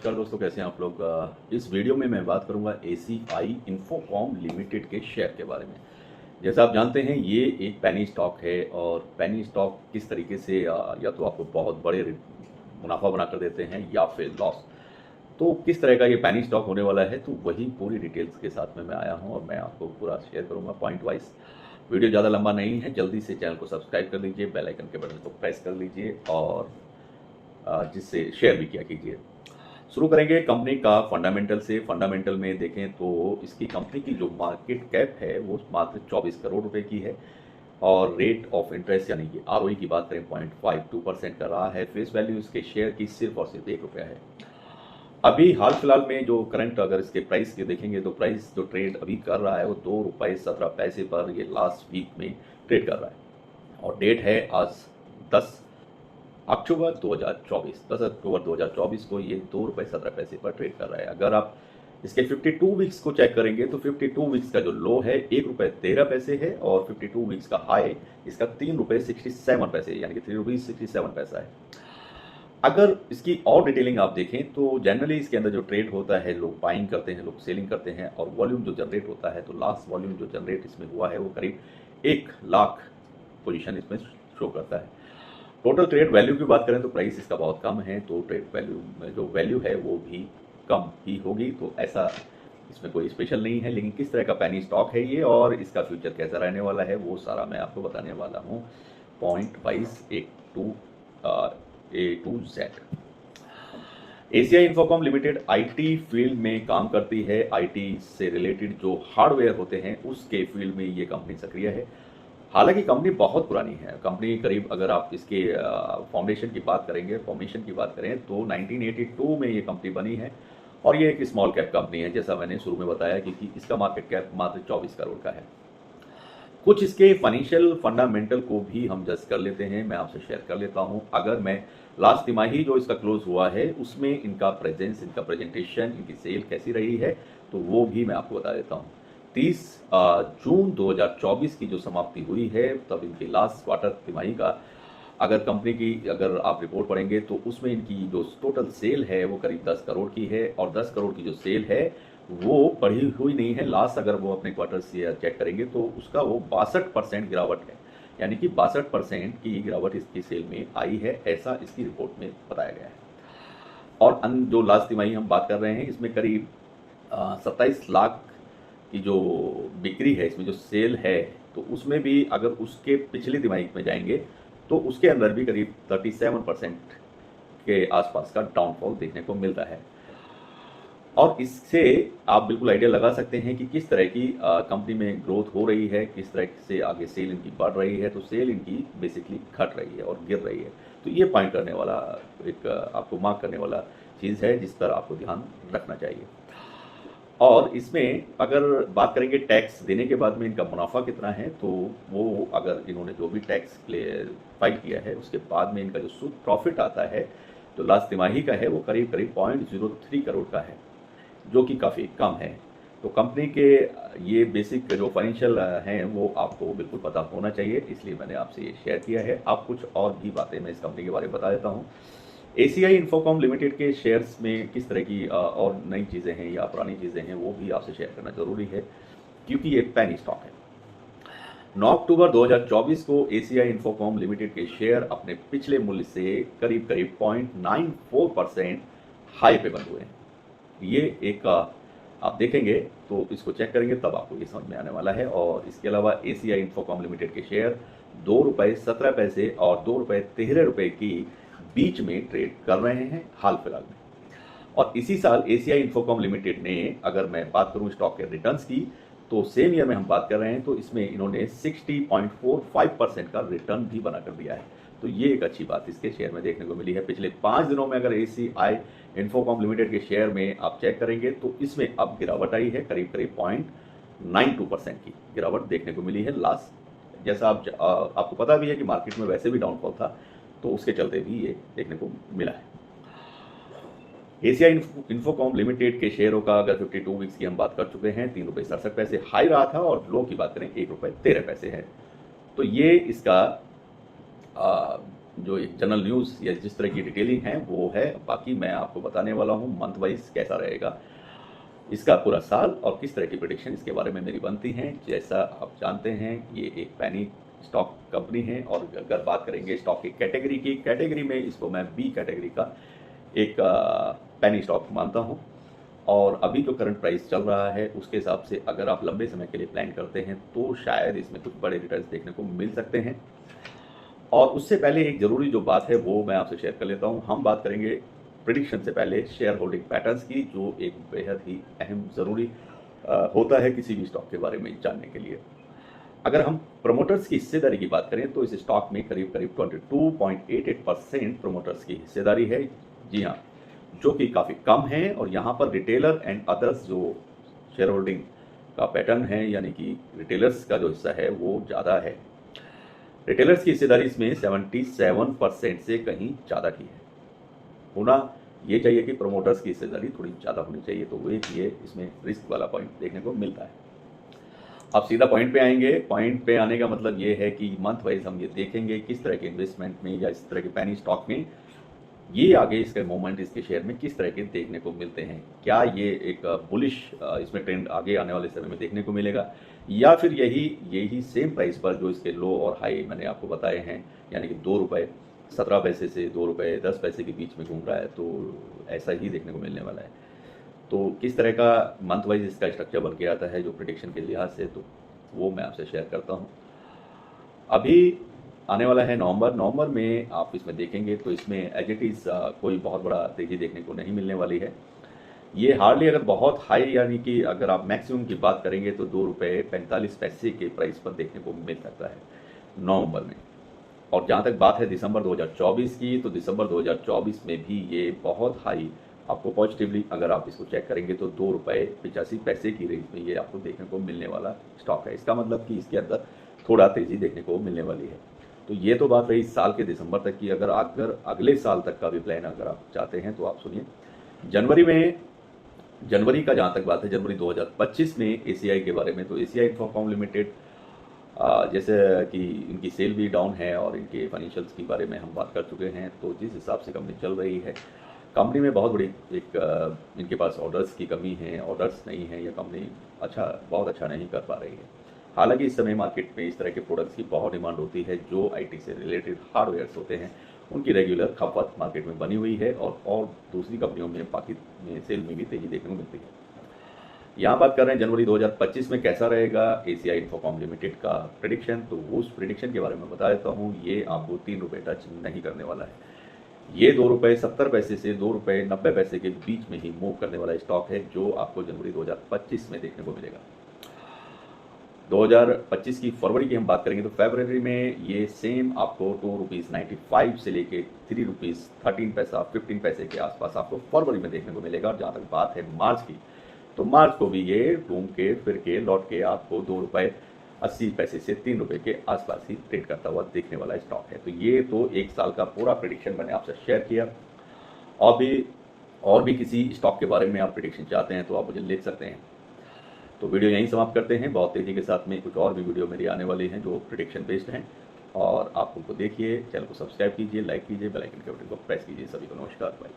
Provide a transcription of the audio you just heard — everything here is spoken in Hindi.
नमस्कार दोस्तों, कैसे हैं आप लोग। इस वीडियो में मैं बात करूंगा एसीआई इन्फोकॉम लिमिटेड के शेयर के बारे में। जैसा आप जानते हैं ये एक पेनी स्टॉक है और पेनी स्टॉक किस तरीके से या तो आपको बहुत बड़े मुनाफा बनाकर देते हैं या फिर लॉस। तो किस तरह का ये पेनी स्टॉक होने वाला है, तो वही पूरी डिटेल्स के साथ में मैं आया हूँ और मैं आपको पूरा शेयर करूँगा पॉइंट वाइज। वीडियो ज़्यादा लंबा नहीं है, जल्दी से चैनल को सब्सक्राइब कर लीजिए, बेल आइकन के बटन को प्रेस कर लीजिए और जिससे शेयर भी किया कीजिए। शुरू करेंगे कंपनी का फंडामेंटल से। फंडामेंटल में देखें तो इसकी कंपनी की जो मार्केट कैप है वो मात्र 24 करोड़ रुपए की है और रेट ऑफ इंटरेस्ट यानी कि आरओई की बात करें 0.52% का रहा है। फेस वैल्यू इसके शेयर की सिर्फ और सिर्फ ₹1 है। अभी हाल फिलहाल में जो करंट अगर इसके प्राइस के देखेंगे तो प्राइस जो ट्रेड अभी कर रहा है वो ₹2.17 पर ये लास्ट वीक में ट्रेड कर रहा है और डेट है आज 10 अक्टूबर 2024 को ये ₹2.17 पर ट्रेड कर रहा है। अगर आप इसके 52 वीक्स को चेक करेंगे तो 52 वीक्स का जो लो है ₹1.13 है और 52 वीक्स का हाई इसका ₹3.67 यानी कि ₹3.67 है। अगर इसकी और डिटेलिंग आप देखें तो जनरली इसके अंदर जो ट्रेड होता है, लोग बाइंग करते हैं, लोग सेलिंग करते हैं और वॉल्यूम जो जनरेट होता है, तो लास्ट वॉल्यूम जो जनरेट इसमें हुआ है वो करीब 1 लाख पोजीशन इसमें शो करता है। टोटल ट्रेड वैल्यू की बात करें तो प्राइस इसका बहुत कम है, तो ट्रेड वैल्यू में जो वैल्यू है वो भी कम ही होगी। तो ऐसा इसमें कोई स्पेशल नहीं है, लेकिन किस तरह का पेनी स्टॉक है ये और इसका फ्यूचर कैसा रहने वाला है वो सारा मैं आपको बताने वाला हूँ point wise A to Z. ACI Infocom limited IT field में काम करती है। आईटी से रिलेटेड जो हार्डवेयर होते हैं उसके फील्ड में ये कंपनी सक्रिय है। हालांकि कंपनी बहुत पुरानी है। कंपनी करीब अगर आप इसके फॉर्मेशन की बात करें तो 1982 में ये कंपनी बनी है और ये एक स्मॉल कैप कंपनी है, जैसा मैंने शुरू में बताया कि इसका मार्केट कैप मात्र 24 करोड़ का है। कुछ इसके फाइनेंशियल फंडामेंटल को भी हम जज कर लेते हैं, मैं आपसे शेयर कर लेता हूं। अगर मैं लास्ट तिमाही जो इसका क्लोज हुआ है उसमें इनका प्रेजेंस, इनका प्रेजेंटेशन, इनकी सेल कैसी रही है तो वो भी मैं आपको बता देता हूँ। 30 जून 2024 की जो समाप्ति हुई है तब इनकी लास्ट क्वार्टर तिमाही का अगर कंपनी की अगर आप रिपोर्ट पढ़ेंगे तो उसमें इनकी जो टोटल सेल है वो करीब 10 करोड़ की है और 10 करोड़ की जो सेल है वो बढ़ी हुई नहीं है। लास्ट अगर वो अपने क्वार्टर से चेक करेंगे तो उसका वो 62% गिरावट है, यानी कि 62% की गिरावट इसकी सेल में आई है, ऐसा इसकी रिपोर्ट में बताया गया है। और जो लास्ट तिमाही हम बात कर रहे हैं इसमें करीब 27 लाख की जो बिक्री है, इसमें जो सेल है, तो उसमें भी अगर उसके पिछली तिमाही में जाएंगे तो उसके अंदर भी करीब 37% के आसपास का डाउनफॉल देखने को मिलता है। और इससे आप बिल्कुल आइडिया लगा सकते हैं कि किस तरह की कंपनी में ग्रोथ हो रही है, किस तरह से आगे सेल इनकी बढ़ रही है। तो सेल इनकी बेसिकली घट रही है और गिर रही है। तो ये पॉइंट करने वाला एक आपको मार्क करने वाला चीज़ है जिस पर आपको ध्यान रखना चाहिए। और इसमें अगर बात करेंगे टैक्स देने के बाद में इनका मुनाफा कितना है, तो वो अगर इन्होंने जो भी टैक्स फाइल किया है उसके बाद में इनका जो शुद्ध प्रॉफिट आता है जो लास्ट तिमाही का है वो करीब 0.03 करोड़ का है, जो कि काफ़ी कम है। तो कंपनी के ये बेसिक जो फाइनेंशियल हैं वो आपको बिल्कुल पता होना चाहिए, इसलिए मैंने आपसे ये शेयर किया है। आप कुछ और भी बातें मैं इस कंपनी के बारे में बता देता हूँ। एसीआई इन्फोकॉम लिमिटेड के शेयर्स में किस तरह की और नई चीज़ें हैं या पुरानी चीज़ें हैं वो भी आपसे शेयर करना जरूरी है, क्योंकि ये पेनी स्टॉक है। 9 अक्टूबर 2024 को एसीआई इन्फोकॉम लिमिटेड के शेयर अपने पिछले मूल्य से करीब 0.94% हाई पे बंद हुए हैं। ये एक आप देखेंगे तो इसको चेक करेंगे तब आपको ये समझ में आने वाला है। और इसके अलावा एसीआई इन्फोकॉम लिमिटेड के शेयर ₹2.17 और ₹2.13 की बीच में ट्रेड कर रहे हैं हाल फिलहाल में। और इसी साल एसीआई इन्फोकॉम लिमिटेड ने, अगर मैं बात करूं स्टॉक के रिटर्न्स की, तो सेम ईयर में हम बात कर रहे हैं तो इसमें इन्होंने 60.45% का रिटर्न भी बना कर दिया है। तो ये एक अच्छी बात इसके शेयर में देखने को मिली है। पिछले 5 दिनों में अगर एसीआई इन्फोकॉम लिमिटेड के शेयर में आप चेक करेंगे तो इसमें अब गिरावट आई है, करीब 0.92% की गिरावट देखने को मिली है लास्ट। जैसा आपको पता भी है कि मार्केट में वैसे भी डाउनफॉल था, तो उसके चलते भी ये देखने को मिला है। एसीआई इन्फोकॉम लिमिटेड के शेयरों का अगर 52 वीक्स की हम बात कर चुके हैं, ₹3.67 हाई रहा था और लो की बात करें ₹1.13 है। तो ये इसका जो एक जनरल न्यूज़ या जिस तरह की डिटेलिंग है वो है। बाकी मैं आपको बताने वाला हूँ मंथ वाइज कैसा रहेगा इसका पूरा साल और किस तरह की प्रेडिक्शन इसके बारे में मेरी बनती हैं। जैसा आप जानते हैं ये एक पैनी स्टॉक कंपनी है और अगर बात करेंगे स्टॉक की कैटेगरी में इसको मैं बी कैटेगरी का एक पैनी स्टॉक मानता हूँ। और अभी जो करंट प्राइस चल रहा है उसके हिसाब से अगर आप लंबे समय के लिए प्लान करते हैं तो शायद इसमें कुछ बड़े रिटर्न्स देखने को मिल सकते हैं। और उससे पहले एक ज़रूरी जो बात है वो मैं आपसे शेयर कर लेता हूँ। हम बात करेंगे प्रिडिक्शन से पहले शेयर होल्डिंग पैटर्न्स की, जो एक बेहद ही अहम ज़रूरी होता है किसी भी स्टॉक के बारे में जानने के लिए। अगर हम प्रमोटर्स की हिस्सेदारी की बात करें तो इस स्टॉक में करीब 22.88% प्रमोटर्स की हिस्सेदारी है। जी हाँ, जो कि काफ़ी कम है। और यहाँ पर रिटेलर एंड अदर्स जो शेयर होल्डिंग का पैटर्न है, यानी कि रिटेलर्स का जो हिस्सा है वो ज़्यादा है। रिटेलर्स की हिस्सेदारी इसमें 77% से कहीं ज़्यादा की है। होना ये चाहिए कि प्रमोटर्स की हिस्सेदारी थोड़ी ज़्यादा होनी चाहिए, तो वे ये इसमें रिस्क वाला पॉइंट देखने को मिलता है। अब सीधा पॉइंट पे आएंगे। पॉइंट पे आने का मतलब ये है कि मंथ वाइज हम ये देखेंगे किस तरह के इन्वेस्टमेंट में या इस तरह के पैनी स्टॉक में ये आगे इसके मोमेंट इसके शेयर में किस तरह के देखने को मिलते हैं। क्या ये एक बुलिश इसमें ट्रेंड आगे आने वाले समय में देखने को मिलेगा, या फिर यही सेम प्राइस पर जो इसके लो और हाई मैंने आपको बताए हैं, यानी कि 2 रुपये 17 पैसे से 2 रुपये 10 पैसे के बीच में घूम रहा है, तो ऐसा ही देखने को मिलने वाला है। तो किस तरह का मंथ वाइज इसका स्ट्रक्चर बन के आता है जो प्रिडिक्शन के लिहाज से, तो वो मैं आपसे शेयर करता हूँ। अभी आने वाला है नवंबर में आप इसमें देखेंगे तो इसमें एज इट इज़ कोई बहुत बड़ा तेज़ी देखने को नहीं मिलने वाली है। ये हार्डली अगर बहुत हाई, यानी कि अगर आप मैक्सिमम की बात करेंगे तो 2 रुपये 45 पैसे के प्राइस पर देखने को मिल सकता है नवंबर में। और जहाँ तक बात है दिसंबर 2024 की, तो दिसंबर 2024 में भी ये बहुत हाई आपको पॉजिटिवली अगर आप इसको चेक करेंगे तो 2 रुपये 85 पैसे की रेंज में ये आपको देखने को मिलने वाला स्टॉक है। इसका मतलब कि इसके अंदर थोड़ा तेज़ी देखने को मिलने वाली है। तो ये तो बात रही इस साल के दिसंबर तक की। अगर अगले साल तक का भी प्लान अगर आप चाहते हैं तो आप सुनिए। जनवरी का जहाँ तक बात है, जनवरी 2025 में एसीआई के बारे में, तो एसीआई इंफोकॉम लिमिटेड जैसे कि इनकी सेल भी डाउन है और इनके फाइनेंशियल्स के बारे में हम बात कर चुके हैं। तो जिस हिसाब से कंपनी चल रही है, कंपनी में बहुत बड़ी एक इनके पास ऑर्डर्स की कमी है, ऑर्डर्स नहीं है, या कंपनी बहुत अच्छा नहीं कर पा रही है। हालांकि इस समय मार्केट में इस तरह के प्रोडक्ट्स की बहुत डिमांड होती है जो आईटी से रिलेटेड हार्डवेयर्स होते हैं, उनकी रेगुलर खपत मार्केट में बनी हुई है और दूसरी कंपनियों में बाकी में सेल में भी तेज़ी देखने को मिलती है। यहाँ बात कर रहे हैं जनवरी 2025 में कैसा रहेगा एसीआई इंफोकॉम लिमिटेड का प्रेडिक्शन, तो उस प्रेडिक्शन के बारे में बता देता हूँ। ये आपको 3 रुपये टच नहीं करने वाला है। ये 2 रुपये 70 पैसे से 2 रुपये 90 पैसे के बीच में ही मूव करने वाला स्टॉक है, जो आपको जनवरी 2025 में देखने को मिलेगा। 2025 की फरवरी की हम बात करेंगे तो फरवरी में ये सेम आपको 2 रुपीज़ 95 से लेके 3 रुपीज़ 13 पैसा 15 पैसे के आसपास आपको फरवरी में देखने को मिलेगा। और जहाँ तक बात है मार्च की, तो मार्च को भी ये घूम के फिर के लौट के आपको 2 रुपये 80 पैसे से 3 रुपये के आसपास ही ट्रेड करता हुआ देखने वाला स्टॉक है। तो ये तो एक साल का पूरा प्रेडिक्शन मैंने आपसे शेयर किया। और भी किसी स्टॉक के बारे में आप प्रेडिक्शन चाहते हैं तो आप मुझे लिख सकते हैं। तो वीडियो यहीं समाप्त करते हैं। बहुत तेज़ी के साथ में कुछ और भी वीडियो मेरी आने वाली हैं जो प्रेडिक्शन बेस्ड हैं, और आप उनको देखिए। चैनल को सब्सक्राइब कीजिए, लाइक कीजिए, बेल आइकन के बटन को प्रेस कीजिए। सभी को नमस्कार, बाय।